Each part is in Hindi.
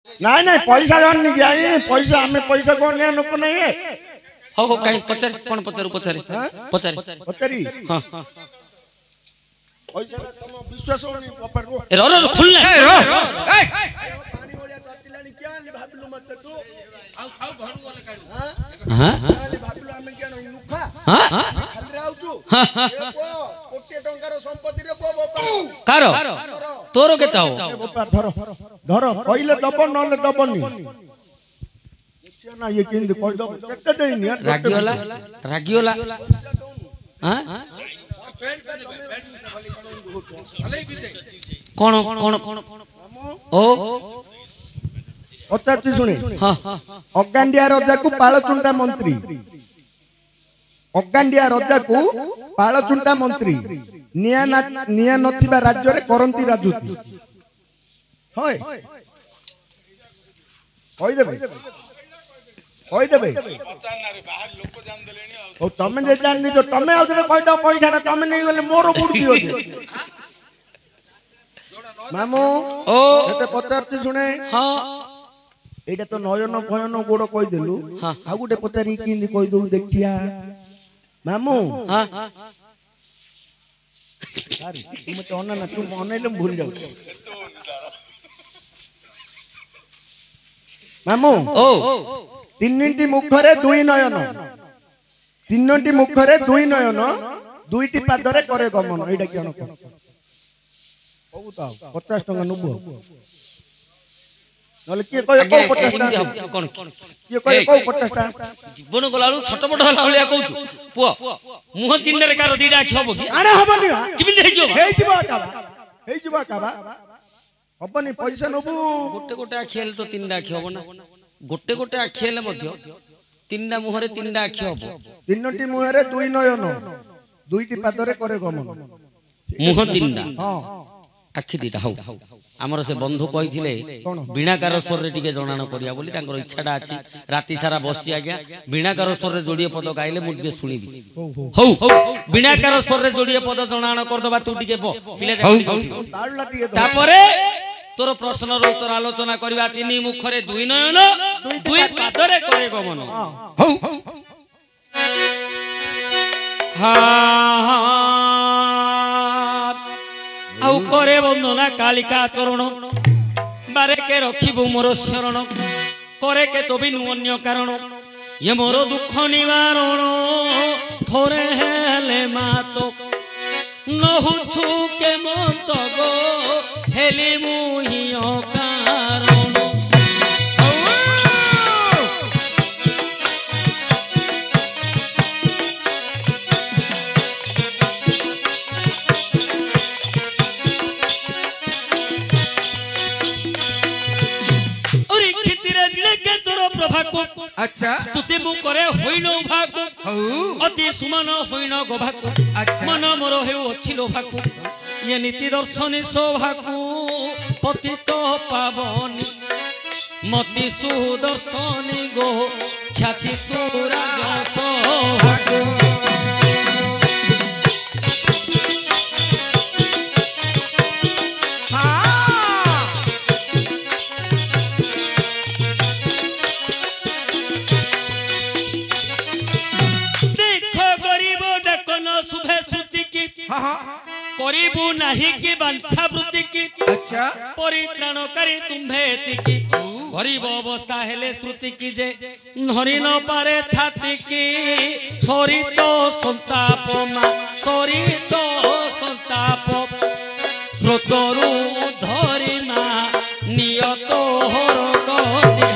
नहीं नहीं पैसा जान नहीं गया पैसा हमें पैसा कौन है नुक नहीं है हो कहीं पचार कौन पचारू पचारे पचारे पचारी हां पैसा तुम विश्वास नहीं पपर रो रो रो खुलले रो पानी ओलिया ततिलानी क्या ले भाबलू मत तू आउ खाऊ घर वाला काढू हां ले भाबलू हमें क्या नहीं नुखा हां खाली राउचू ए को कोटी टंकार संपत्ति रे को बापा कारो तोरो केता हो बापा धरो धरो कइले दब नले दबनी ना ये किंद कोइ दब केते देनी रागियोला हां कौन कौन ओ पचाती सुनी हां अगांडिया राजा को पाळचुंडा मंत्री अगांडिया राजा को पाळचुंडा मंत्री निया नथिबा राज्य रे करंती राजूती होय होय देबे ओ तमे जे जान नी जो तमे आ जे कहि दो पैसा तमे नहीं गले मोर बुड़ दियो मामू ओ एते पचाती सुने हां एटा तो नयन भयन गोड़ कहि देलु आ गुटे पचारी किंदी कहि दउ देखिया मामू हां सारी तुम तो ना तू मनैले भूल जाऊ मामू ओ तीनटी मुखरे दुई नयन तीनटी मुखरे दुई नयन दुईटी पादरे करे गमन एटा केन को कहू तो 50 टका नबो नले के कय को 50 टका कोन के कय को 50 टका जीवन गलाळू छोट मोट हला हलिया कहू पुओ मुह तीन रे कार दीडा छबो की आरे हबनी किबिन हेजो हे जीवा काबा हबनी पैसा नबो गोटे गोटे आखिल तो तीनटा आखि हबो ना गोटे गोटे आखिले मध्य तीनटा मुहरे तीनटा आखि हबो तीनटी मुहरे दुई नयन दुईटी पादरे करे गमन मुह तीनटा हां आखि दीटा हौ हमर से बंधु कहिथिले बीणाकार स्वर रे टिके जणान करिया बोली तांकर इच्छाटा अछि राती सारा बसि आज्ञा बीणाकार स्वर रे जोड़िए पद गाइले मु टिके सुनिबी हौ बीणाकार स्वर रे जोड़िए पद जणान कर दबा तू टिके पिले जा तापरे तोर प्रश्न रो उत्तर आलोचना करबा तीन मुखरे दुई नयन दुई पादरे करे गमन हौ हा आउ करे बंदना कालिका चरण बारे के रखिबु मोर शरण करे के तो बिनु अन्य कारण ये मोर दुख निवारण थोरे हेले मातो नहुछु के मत गो हेली मुहियो कारण अच्छा स्तुति मु करे होइनो भाकु अति सुमन होइनो गोभाकु मन मोर हेउ अछि लोभाकु ये नीति दर्शनी शोभाकु पतित पावनी मति सुदर्शनी गो छाती तोरा जसोभाकु करीबू नहीं कि वांछा वृत्ति की अच्छा परित्राणकारी तुम्भेति की गरीब अवस्था हेले श्रुति की जे धरी न पारे छाती की सरित संताप मा सरित संताप स्रोतरु धरी मा नियत हर गति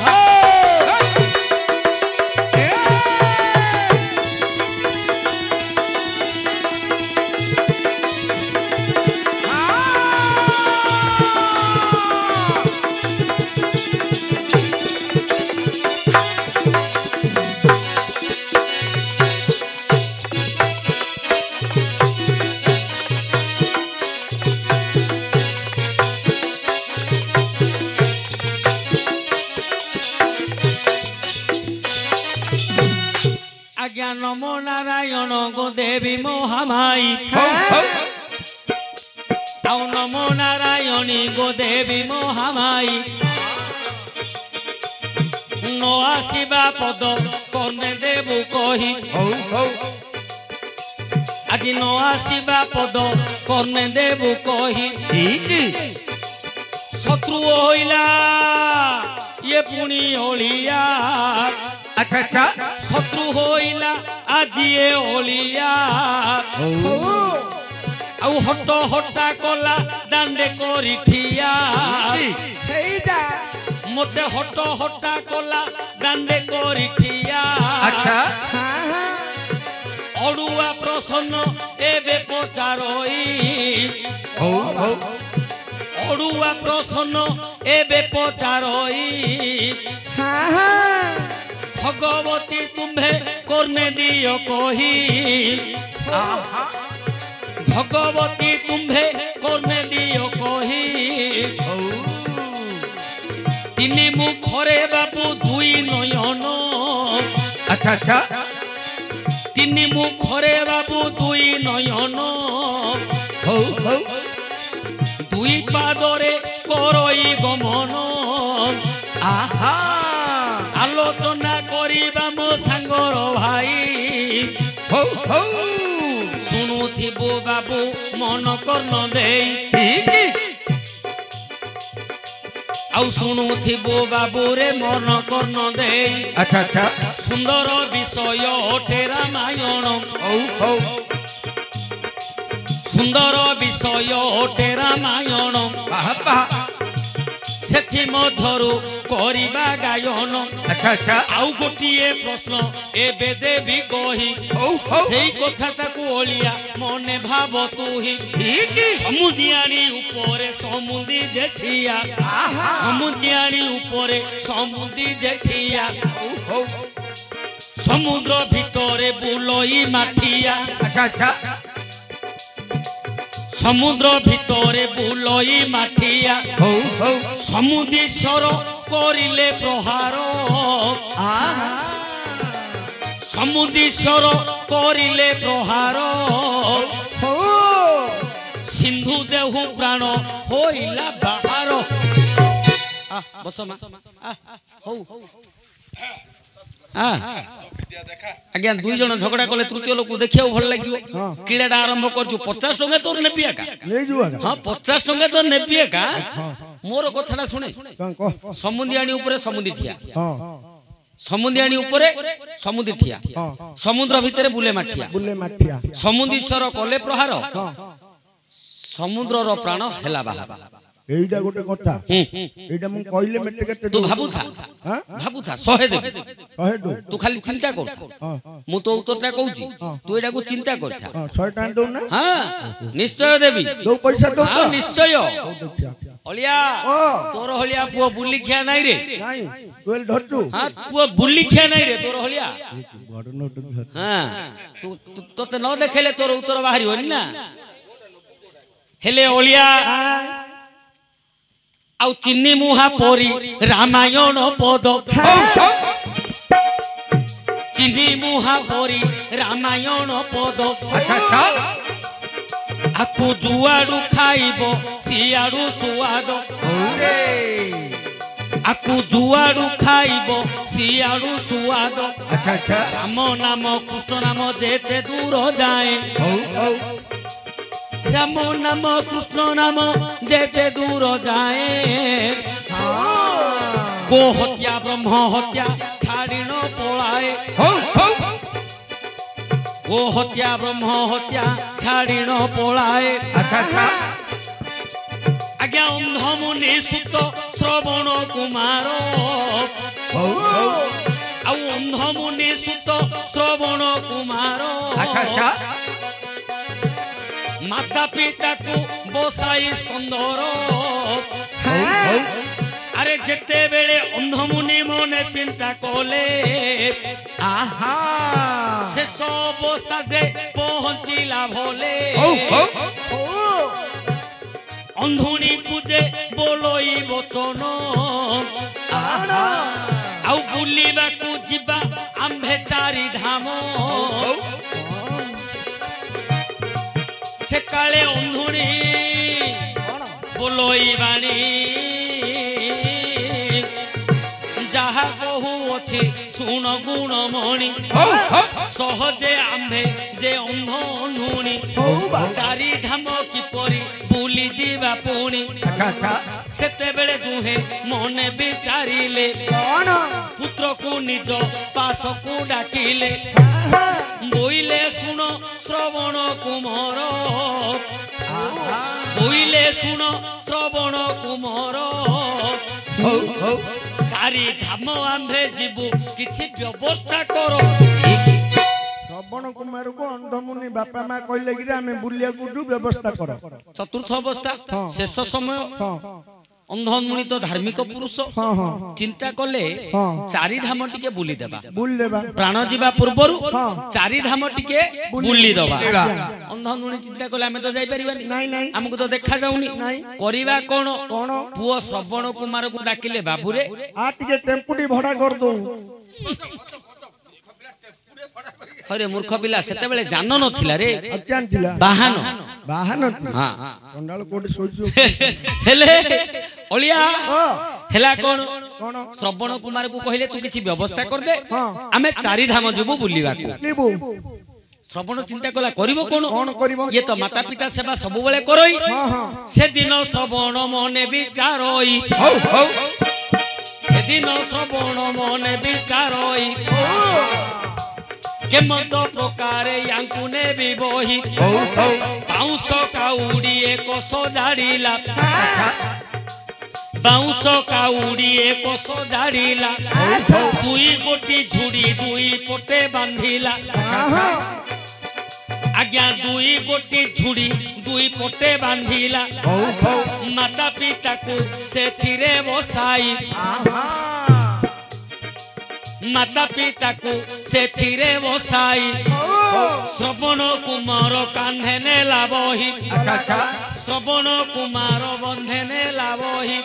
नमो नारायण गो देवी मोहमाई आओ नमो नारायणी गो देवी मोहमाई न आसीबा पद कर्णे देबु कही आज न आसीबा पद कर्णे देबु कही शत्रु होइला ये पुणी ओलिया अच्छा अच्छा शत्रु होइला आज ये ओलिया आउ हट हटा कला दांडे करी ठिया मते हट हटा कला दांडे करी ठिया अच्छा अड़ुआ प्रसन्न एबे पचारोई अड़ुआ प्रसन्न एबे पचारोई भगवती तुम्हें करने दियो कही भगवती तुम्हें करने दियो कही तिनी मुखरे बाबू दुई नयन अच्छा अच्छा तिनी मुखरे बाबू दुई नयन दुई पादरे करई गमन आहा आलोचना करिबा मो सांगर भाई शुणुथिबु बाबू मन कर्ण देई आउ शुणुथिबु बाबू रे मन कर्ण देई अच्छा अच्छा सुंदर विषय अटे रामायण सुंदर विषय अटे रामायण सेथि मध्यरु करिबा गायन अच्छा अच्छा आउ गोटिए प्रश्न एबे देवी कही सेई कथाटाकू ओलिया मने भाव तुही समुदियाणी उपरे समुदी जेठिया समुदियाणी उपरे समुदी जेठिया समुद्र भितरे बुलई माठिया अच्छा अच्छा समुद्र भितरे बुलई माठिया समुदीश्वर करिले प्रहार समुदीश्वर करिले प्रहार सिंधु देहु प्राण होइला बाहार बस आज्ञा दुई जन झगड़ा कले तृतीय लोक देखिया भल लगे किड़ाटा आरंभ कर 50 टंका तोर नेबी एका हाँ 50 टंका तो नेबी एका मोर कथाटा शुणे समुदियाणी उपरे समुदी ठिया समुदियाणी उपरे समुदी ठिया समुद्र भितरे बुले माठिया समुदीश्वर कले प्रहार समुद्रर प्राण हेला बाहार एइडा गोटे कथा एइडा मु कहिले मेटे केते तू भाबुथा 100 दे तू खाली चिंता कर मु तो उत्तरटा कहूची तू एडा को चिंता करथा 100 टाइम दो ना हां निश्चय देबी दो पैसा दो हां निश्चय ओलिया तोर होलिया पुओ बुल्ली खिया नाही रे नाही तोल धरचू हां पुओ बुल्ली खिया नाही रे तोर होलिया हां तू तोते न देखेले तोर उत्तर बाहरी होनी ना हेले ओलिया आउ चिन्नी मुहा परी रामायण पद चिन्नी मुहा परी रामायण पद आकु जुआडू खाइबो सियाडू सुआद आकु जुआडू खाइबो सियाडू सुआद राम नाम कृष्ण नाम जेते दूर जाए राम नाम कृष्ण नाम जेते दूर जाए गो हत्या ब्रह्म हत्या छाड़िन पलाए गो हत्या ब्रह्म हत्या छाड़िन पलाए आज्ञा अंध मुनि सुत श्रवण कुमार अंध मुनि सुत श्रवण कुमार माता पिता को बसाई स्कंदर अरे जेते बेले अंध मुनि मने चिंता कोले शेष अवस्था जे पहुंचिला भोले अंधुनी पूजे बोलोई बचन आउ बुलिबा को जिबा आंभे चारि धाम से काले अंधुनी बोलोई बाणी जहा कहू ଅଛି ଶୁଣ ଗୁଣମଣି ସହଜେ ଆମ୍ଭେ ଯେ ଅନ୍ଧ ଅନୁଣି ଚାରି ଧାମ କିପରି ବୁଲି ଯିବା ପୁଣି ସେତେବେଳେ ଦୁହେଁ ମନେ ବିଚାରିଲେ ପୁତ୍ରକୁ ନିଜ ପାଶକୁ ଡାକିଲେ ବୋଇଲେ ଶୁଣ ଶ୍ରବଣ କୁମର ବୋଇଲେ ଶୁଣ ଶ୍ରବଣ କୁମର ଚାରି ଧାମ ଆମ୍ଭେ ଯିବୁ କିଛି ବ୍ୟବସ୍ଥା କର ଶ୍ରବଣ କୁମାରକୁ ଅନ୍ଧମୁନି ବାପା ମା କହିଲେ କି ଆମେ ବୁଲିବାକୁ ଯିବୁ ବ୍ୟବସ୍ଥା କର ଚତୁର୍ଥ ଅବସ୍ଥା ଶେଷ ସମୟ ଅନ୍ଧମୁନି ତ ଧାର୍ମିକ ପୁରୁଷ ଚିନ୍ତା କଲେ ଚାରି ଧାମ ଟିକେ ବୁଲିଦେବା ପ୍ରାଣ ଯିବା ପୂର୍ବରୁ ଚାରି ଧାମ ଟିକେ ବୁଲିଦେବା ଅନ୍ଧମୁନି ଚିନ୍ତା କଲେ ଆମେ ତ ଯାଇପାରିବାନି ଆମକୁ ତ ଦେଖା ଯାଉନି କରିବା କଣ ପୁଅ ଶ୍ରବଣ କୁମାରକୁ ଡାକିଲେ ବାବୁରେ ଟିକେ ଟେମ୍ପୁଟି ଭଡା କରିଦଉ ହରେ ମୂର୍ଖ ପିଲା ସେତେବେଳେ ଜାନ ନଥିଲା ରେ ବାହାନ ହେଲେ ଅଳିଆ ହେଲା କଣ ଶ୍ରବଣ କୁମାରକୁ କହିଲେ ତୁ କିଛି ବ୍ୟବସ୍ଥା କରିଦେ ଆମେ ଚାରି ଧାମ ଯିବୁ ବୁଲିବାକୁ ଶ୍ରବଣ ଚିନ୍ତା କଲା କରିବ କଣ ଇଏ ତ ମାତା ପିତା ସେବା ସବୁବେଳେ କରଇ ସେଦିନ ଶ୍ରବଣ ମନେ ବିଚାରଇ ସେଦିନ ଶ୍ରବଣ ମନେ ବିଚାରଇ କେମନ୍ତ ପ୍ରକାରେ ୟାଙ୍କୁ ନେବି ବହି ବାଉଁଶ କାଉଡି ଏକ ସଜାଡ଼ିଲା ବାଉଁଶ କାଉଡି ଏକ ସଜାଡ଼ିଲା ଦୁଇ ଗୋଟି ଝୁଡ଼ି ଦୁଇ ପଟେ ବାନ୍ଧିଲା ଆଜ୍ଞା ଦୁଇ ଗୋଟି ଝୁଡ଼ି ଦୁଇ ପଟେ ବାନ୍ଧିଲା ମାତା ପିତାକୁ ସେଥିରେ ବସାଇ ମାତା ପିତାକୁ ସେଥିରେ ବସାଇ ଶ୍ରବଣ କୁମାର କାନ୍ଧେ ନେଲା ବହି ଶ୍ରବଣ କୁମାର ବନ୍ଧେ ନେଲା ବହି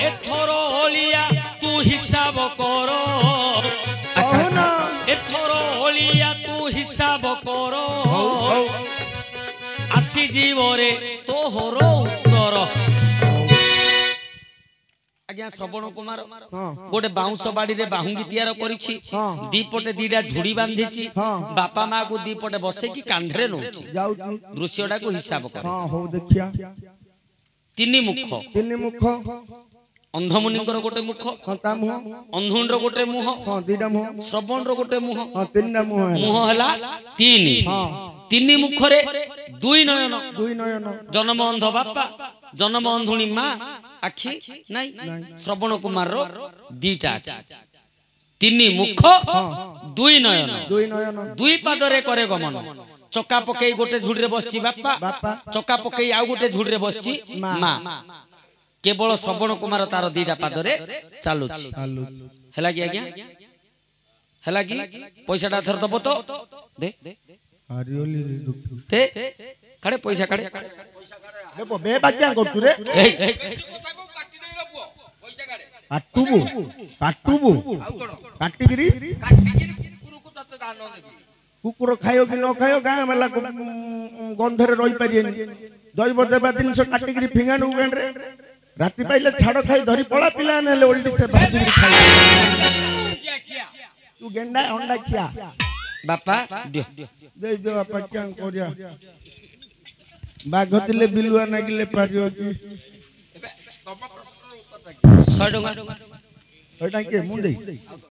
ଏଥର ଅଳିଆ ତୁ ହିସାବ କର ଏଥର ଅଳିଆ ତୁ ହିସାବ କର ଆସିଯିବରେ ତୋହର ଉତ୍ତର ଆଜ୍ଞା ଶ୍ରବଣ କୁମାର ଗୋଟେ ବାଉଁଶ ବାଡିରେ ବାହୁଙ୍ଗି ତିଆର କରିଛି ଦିପଟେ ଦିଟା ଝୁଡି ବାନ୍ଧିଛି ବାପା ମା କୁ ଦିପଟେ ବସେଇକି କାନ୍ଧରେ ନଉଛି ଦୃଶ୍ୟଟାକୁ ହିସାବ କର ତିନି ମୁଖ ଅନ୍ଧମୁନିଙ୍କର ଗୋଟେ ମୁଖ ଅନ୍ଧୁଣର ଗୋଟେ ମୁହଁ ଶ୍ରବଣର ଗୋଟେ ମୁହଁ ମୁହଁ ହେଲା ତିନି ମୁଖରେ ଦୁଇ ନୟନ ଜନ୍ମ ଅନ୍ଧ ବାପା ଜନ୍ମ ଅନ୍ଧୁଣୀ ମା ଆଖି ନାଇଁ ଶ୍ରବଣ କୁମାରର ଦିଟା ଆଖି ତିନି ମୁଖ ଦୁଇ ନୟନ ଦୁଇ ପାଦରେ କରେ ଗମନ ଚକା ପକେଇ ଗୋଟେ ଝୁଡିରେ ବସିଛି ବାପା ଚକା ପକେଇ ଆଉ ଗୋଟେ ଝୁଡିରେ ବସିଛି ମା କେବଳ ଶ୍ରବଣ କୁମାର ତାର ଦିଟା ପାଦରେ ଚାଲୁଛି ହେଲା କି ଆଜ୍ଞା ହେଲା କି ପଇସାଟା ଥର ଦବ ତ ଦେ କାଢେ ପଇସା କାଢେ କୁକୁର ଖାଇବ କି ନ ଖାଇବ ଗାଁ ବାଲା ଗନ୍ଧରେ ରହିପାରିବେନି ଦୈବ ଦେବା ଜିନିଷ କାଟିକିରି ଫିଙ୍ଗାଣୁ ଗାଁରେ ରାତି ପାଇଲେ ଛାଡ ଖାଇ ଧରି ପଳା ପିଲା ନେଲେ ଓଲ୍ଡି ତୁ ଗେଣ୍ଡା ଅଣ୍ଡା ଖିଆ ବାପା ଦେଇଦିଅ ବାପା क्या କରିବା ବାଘ ଥିଲେ ବିଲୁଆ ନାଗିଲେ ପାରିବ କି 100 ଟଙ୍କା ଏଟା କିଏ ମୁଁ ଦେଇ